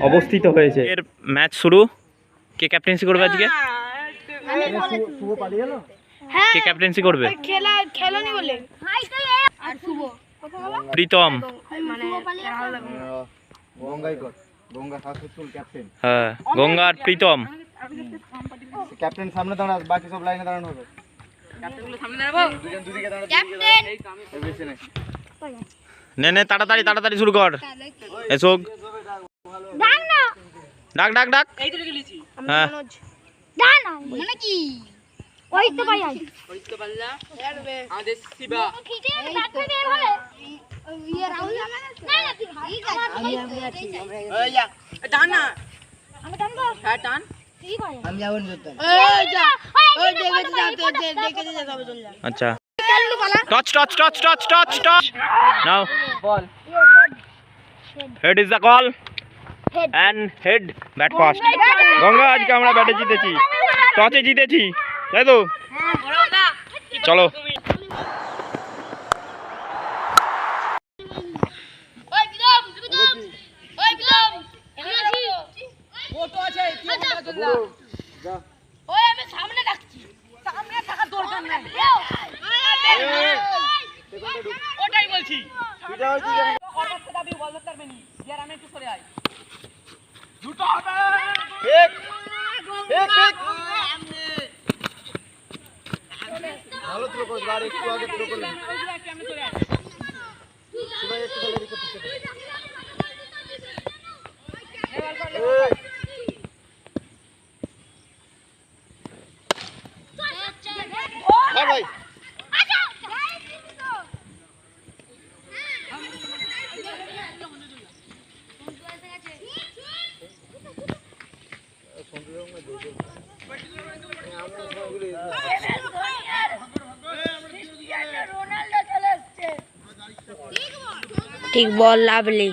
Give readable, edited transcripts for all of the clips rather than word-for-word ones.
অবস্থিত হয়েছে এর ম্যাচ শুরু। কে ক্যাপ্টেন্সি করবে আজকে? কে ক্যাপ্টেন্সি করবে? প্রীতম। হ্যাঁ, গঙ্গা আর প্রীতম। ক্যাপ্টেন সামনে দাঁড়া, বাকি সব লাইনে দাঁড়ানো হবে। নে নে, তাড়াতাড়ি তাড়াতাড়ি শুরু কর। এসো, ডাক ডাক ডাক। হ্যাঁ, মানে কি ওই তো ভাই আই ওই তো বললা আমাদের শিবা ইয়ে রাহুল না আমি আছি ওই যা টান না আমি টান গো হ্যাঁ টান ঠিক হয় আমি যাবো না ওই যা ওই দেখে যা সবে চল যা। আচ্ছা, touch touch touch touch touch touch নাও বল। Head is the call and head bat first. Ganga, আজকে আমরা ব্যাটে জিতেছি, টসে জিতেছি, তাই তো? চলো। ওটাই বলছি দুটো হবে। ঠিক ঠিক ঠিক, ভালো থ্রো করছ, আর একটু আগে থ্রো করলে শিবা একটু চলে দিকে পিছে। হ্যাঁ ভাই, ঠিক বল লাভলি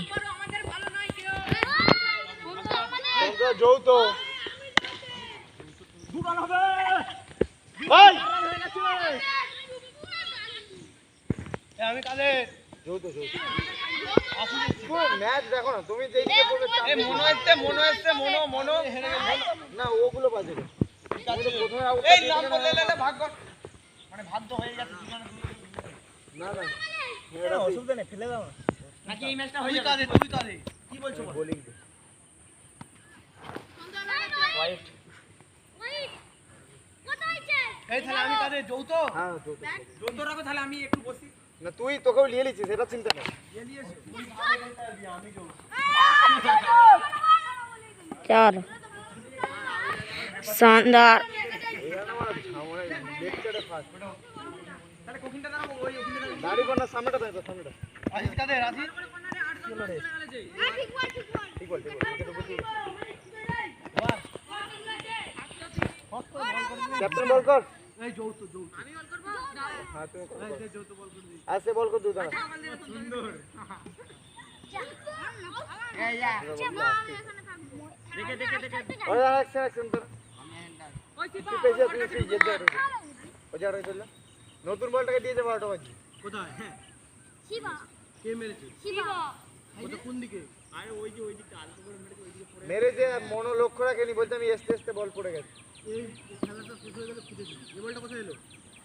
যৌথ ভাই, আমি কাদের যৌথ যৌথ ম্যাচ দেখো না তুমি, যেদিকে বলবে মনো এসছে মনো না, ওগুলো বাজে প্রথমে এই নম্বর লেলে ভাগ্য মানে ভাগ্য হয়ে গেছে না না, এটা অসুবিধা নেই, ফেলে দাও নাকি এই ম্যাচটা হয়ে যাবে। তুই কাদের কি বলছো? বোলিং দে হোয়াইট এই তাহলে আমি কাদের যৌথ? হ্যাঁ যৌথ রাখো, তাহলে আমি একটু বসি না। তুই তোকেও নিয়ে লিছিস, সেটা চিন্তা নেই, নিয়ে নিয়েছিস তুই, আমি যৌথ। চার শানদার দাড়ি বানা সামনেটা দাও, সামনেটা আজিজ কাদের আজিজ ঠিক বল ক্যাপ্টেন বল কর। এই যৌথ যৌথ আমি বল করব। হ্যাঁ তুমি করো, এই যৌথ বল কর দি, আচ্ছা বল কর দুই দাঁড়া সুন্দর। এই যা দেখে ওই অ্যাকশন তোর আমি হ্যান্ডার ওই চিপা পেছে তুই সেই যেতে রে ও যা রে চল। নতুন বলটাকে দিয়ে দে 12টা বাজে। কোথায়? হ্যাঁ শিবা কে মেরেছে? শিবা ওটা কোন দিকে? আরে ওই যে ওই দিকটা আলতো করে মেরেছে, ওই দিকে পড়ে মেরেছে। মনো লক্ষ্য রাখেনি, বলতে আমি আস্তে আস্তে বল পড়ে গেছে। এই খেলাটা শেষ হয়ে গেলে খুঁজে দিই। এই বলটা কোথায় এলো?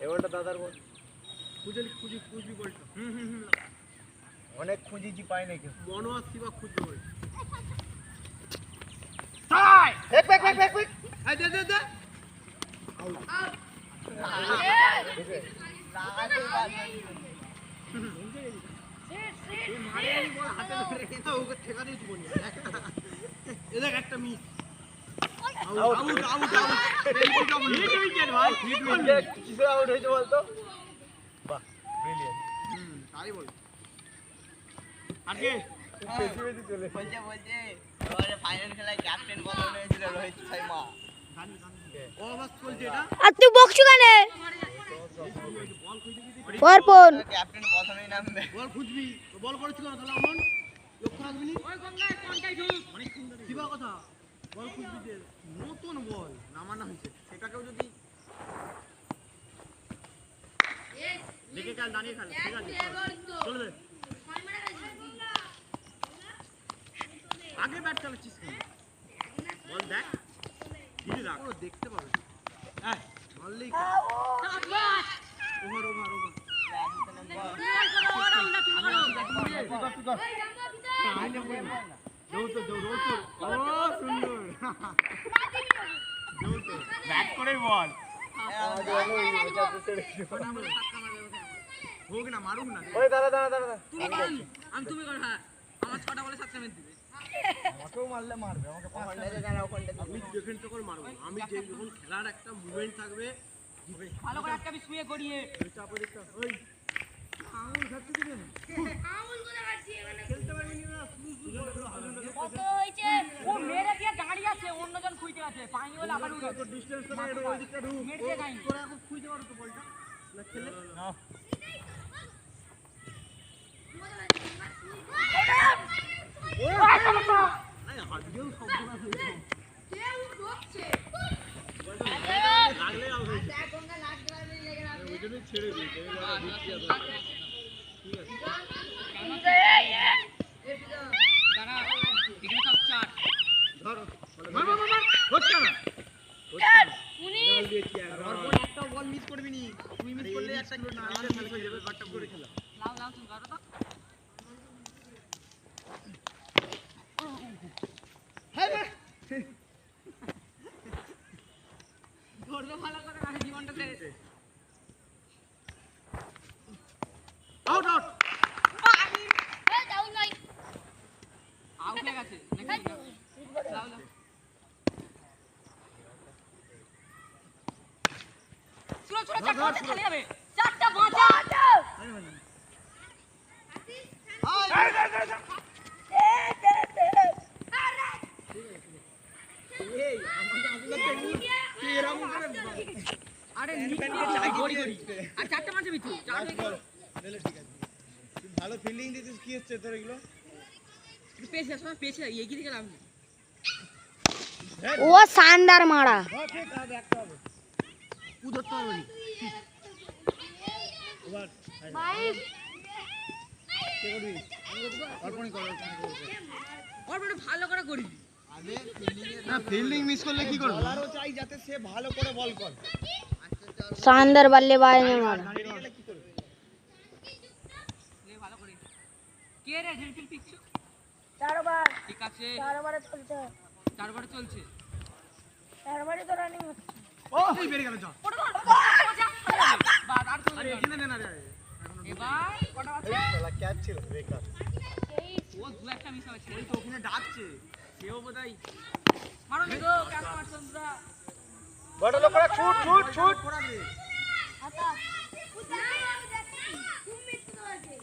এই বলটা দাদার বল। খুঁজবি বলটা। অনেক খুঁজেছি পাই না কেউ। মনো আর শিবা খুঁজবে বল। তাই এক ব্যাক এই দে আউট একটা মিস আউট কিসে আউট হয়েছে বলতো? বাহ ব্রিলিয়ান্ট। তাই বল আজকে বেশি চলে বলছে ওরে ফাইনাল খেলায় ক্যাপ্টেন বদল হয়েছিল রোহিত শর্মা। ও বাস চলছে এটা, আর তুই বকছু কেন? পরপর ক্যাপ্টেন প্রথমেই নামবে, বল খুঁজবি। বল করেছিল না, তাহলে আমন লক্ষ্য রাখবি নি। ওই গঙ্গা কোনটাই ঢুক অনেক সুন্দর দিবা কথা। বল খুঁজবি, যে নতুন বল নামানো হয়েছে, সেটাকেও যদি দেখে খেল, দাঁড়িয়ে খেল, ঠিক আছে চলবে। আগে ব্যাট চালাচ্ছিস কেন? বল দেখ, দিদি রাখ, ও দেখতে পাবে। হ্যাঁ মারলেই ওভার ওভার ওভার ব্যাট করেই বল হোক না, মারুক না। ওই দাঁড়া দাঁড়া দাঁড়া, তুমি কর। হ্যাঁ আমার 6টা বলে 7টা মেরে দিবে। আমাকেও মারলে মারবে, আমাকে 5টা দাঁড়া ওখানে। আমি ডিফেন্স করে মারবো, আমি যে যখন খেলার একটা মুভমেন্ট থাকবে ভালো করে একটা শুয়ে গড়িয়ে চাপে দিতে। ওই আঙুল খাচ্ছে দিবেন, আঙুল করে খাচ্ছি মানে খেলতে পারবি না। কত হইছে, ও মেরে দিয়ে দাঁড়িয়ে আছে, অন্যজন খুইতে আছে, পানি হলে আবার উঠে তো ডিসটেন্স করে ওই দিকটা ঢুক, মেরে দিয়ে গাই তোরা এখন খুইতে পারো তো বলটা না খেলে না। একটা বল মিস করবি নি, তুই মিস করলে একটা না হয়ে যাবে, বাটটা করে খেলা। লাও লাও তুমি করো তো। হ্যাঁ ধরবে ভালো করে, না জীবনটা শেষ। আউট আউট, এই ডাউন নাই, আউট হয়ে গেছে নাকি? লাও লাও চলো চলো, চারটা খেলে যাবে, চারটা বাঁচা। ভালো ফিল্ডিং দিতেছিস, কি হচ্ছে তোর এগুলো? ও শানদার মারা, ভালো করে করি না, ফিল্ডিং মিস করলে কি করব? বলারও চাই যাতে সে ভালো করে বল করে। शानदार बल्लेबाज ने मारा। কে রে জিলপিল পিকছো? চারবার ঠিক আছে, চারবারে চলছে, চারবারে চলছে, চারবারে তো রানিং হচ্ছে। ও এই বেরিয়ে গেল, যা বাদ আর চলে। আরে এখানে দে না রে, এবার কটা আছে? শালা ক্যাচ ছিল বেকার, ও দু একটা মিস হয়েছে। ওই তো ওখানে ডাকছে, সেও বোধহয় মারো নি গো, কেন মারছো তোমরা? বড় লোক করে শুট শুট শুট করা দে।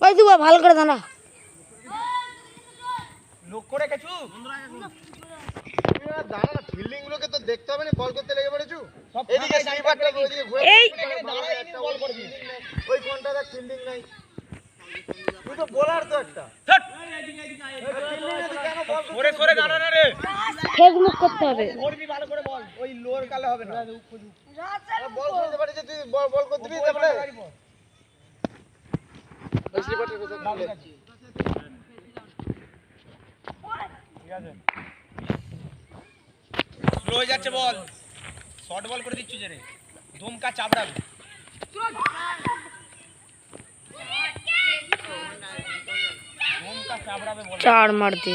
ওই দুবা ভালো করে দাঁড়া, লোক করে কিছু বন্ধুরা দাঁড়া না, ফিল্ডিং গুলোকে তো দেখতে হবে না, বল করতে লেগে পড়েছু। এদিকে স্লিপারটা ওইদিকে ঘুরে এই দাঁড়াইনি বল করবি, ওই কোনটা দেখ ফিল্ডিং নাই, তুই তো বোলার তো একটা সরে সরে দাঁড়া না রে, ফেসবুক করতে হবে, করবি ভালো করে বল, ওই লোর কালে হবে না। বল করতে পারে যে তুই বল করতে দিবি তাহলে ওই স্লিপারটা কোথায় নামলে, ঠিক আছে স্লো হয়ে যাচ্ছে বল, শর্ট বল করে দিচ্ছ যে রে, ধমকা চাপড়াবে। ধমকা চাপড়াবে বল, চার মারতে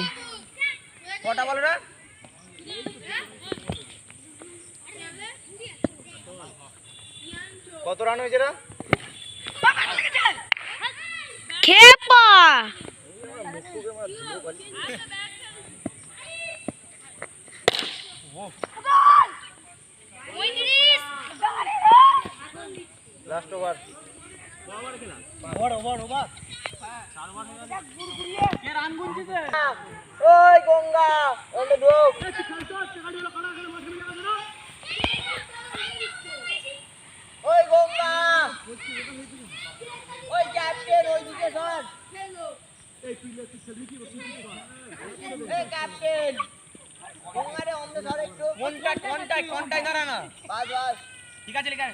কটা বল রে? কত রান হয়েছে রে? খেপা লাস্ট ওভার, ওভার ওভার কে রান গুনছিস? ওই গঙ্গা ওলে ঢোক, ওই গঙ্গা, ওই ক্যাপ্টেন ওই দিকে সর, এই ক্যাপ্টেন গঙ্গারে অমনে ধর একটু, কন্টাক্ট দাঁড়া না, বাস বাস ঠিক আছে লিখা।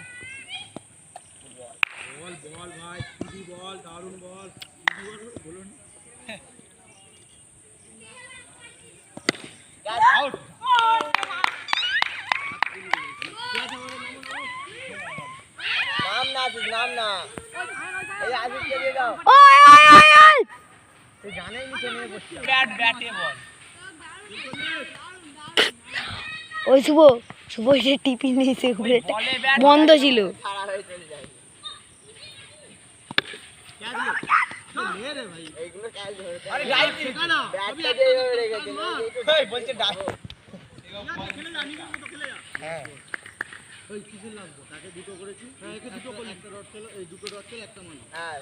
নাম না আসিস, নাম না। এই আসিসকে দিয়ে দাও। ওই ওই ওই ওই তুই জানেই নিচে নিয়ে বসছিস। ওই শুভ শুভ যে টিপি নিয়েছে ঘুরেটা বন্ধ ছিল। সারা হয়ে চলে যায়। এইগুলো কাজ ধরে। আরে গাইছি না। ব্যাটটা দিয়ে এইভাবে রেখেছে। এই বলছে ডাক। হ্যাঁ। ওই কিসের লাগবে? তাকে দুটো করেছি। হ্যাঁ, একে দুটো করলি। একটা রড ছিল, এই দুটো রড ছিল, একটা মাল। হ্যাঁ।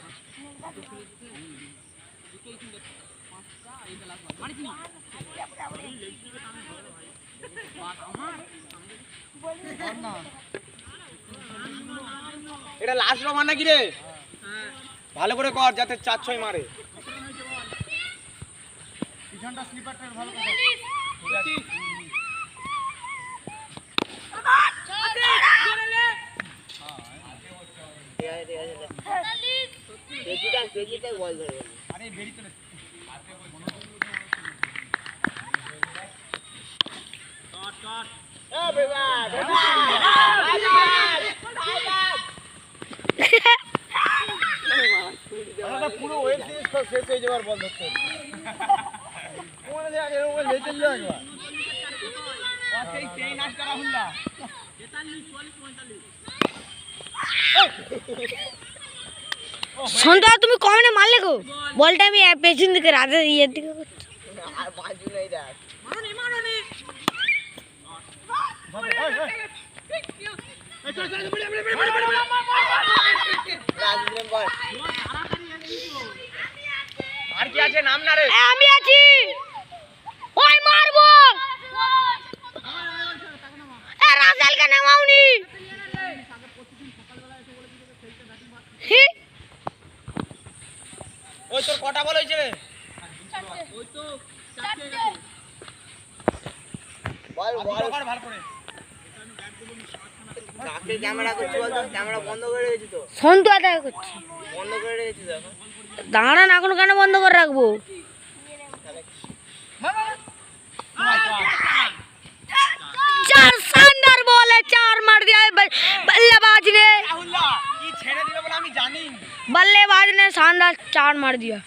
এটা লাস্ট রমান নাকি রে? ভালো করে কর যাতে 4-6 মারে। পিছনটা স্লিপারটা ভালো করে কর। পেজিটা বল ধরে। আরে বেরি তো পুরো ওয়েব সিরিজ সব শেষ হয়ে যাবার বল ধরতে সন্ধ্যা তুমি কমনে মারলে গো বলটা আমি পেছন দিকে রাজা ইয়ের দিকে করছি। আর বাজু নাই দেখ আর কি আছে নাম না রে আমি আছি ওই মারবো রাজাল কে নামাওনি ওই তোর কটা বল হইছে রে ওই তো 4টে বল বল ভালো করে কাকে ক্যামেরা করছিস বল তো ক্যামেরা বন্ধ করে রেখেছিস তো সন্তু আদায় করছি বন্ধ করে রেখেছিস এখন দাঁড়ান এখন কেন বন্ধ করে রাখবো चार शानदार बॉल है चार मार दिया है बल्लेबाज ने কি ছেড়ে দিল বলে আমি জানি बल्लेबाज ने शानदार चार मार दिया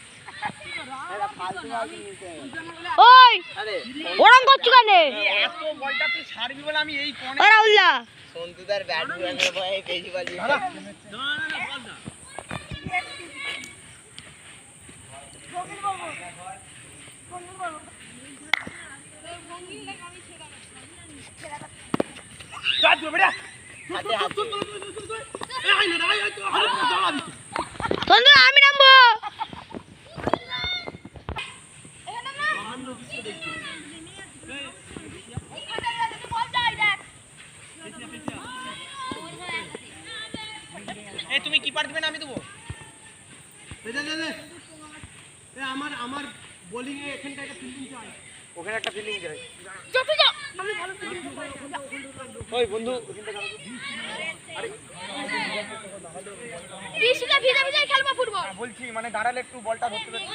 ओए আরে ওরম করছ কেন এত বলটা তুই ছাড়বি বলে আমি এই কোণে আরে রাহুল্লা সন্তুদার ব্যাট ঘুরানোর ভয়ে বেশি বল দিয়েছে না বল না কাট দে বেটা হাতে হাতে এই না এই তো আরে দাঁড়া দিতে সন্তু আমি নামবো এই তুমি কিপার দিবে না আমি দেবো দে দে দে এ আমার বোলিং এ এখানটা একটা ফিল্ডিং চাই ওখানে একটা ফিল্ডিং চাই যত যা আমি ভালো ওই বন্ধু আরে বিশটা ভিজা ভিজা খেলবো ফুটবল বলছি মানে দাঁড়ালে একটু বলটা ধরতে পারবে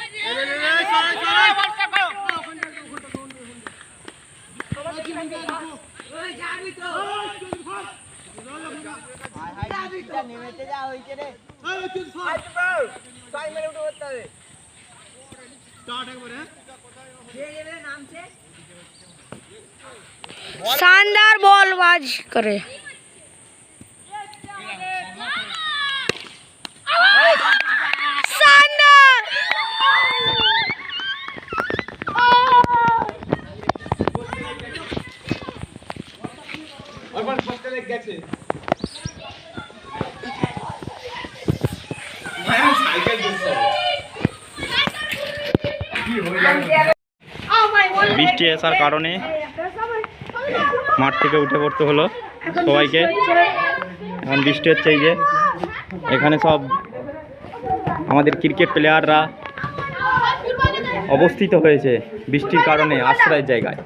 নেমেতে যা হয়েছে রে शानदार बॉलबाज करे शानदार বৃষ্টি আসার কারণে মাঠ থেকে উঠে পড়তে হলো সবাইকে। এখন বৃষ্টি হচ্ছে, এই যে এখানে সব আমাদের ক্রিকেট প্লেয়াররা অবস্থিত হয়েছে বৃষ্টির কারণে আশ্রয়ের জায়গায়।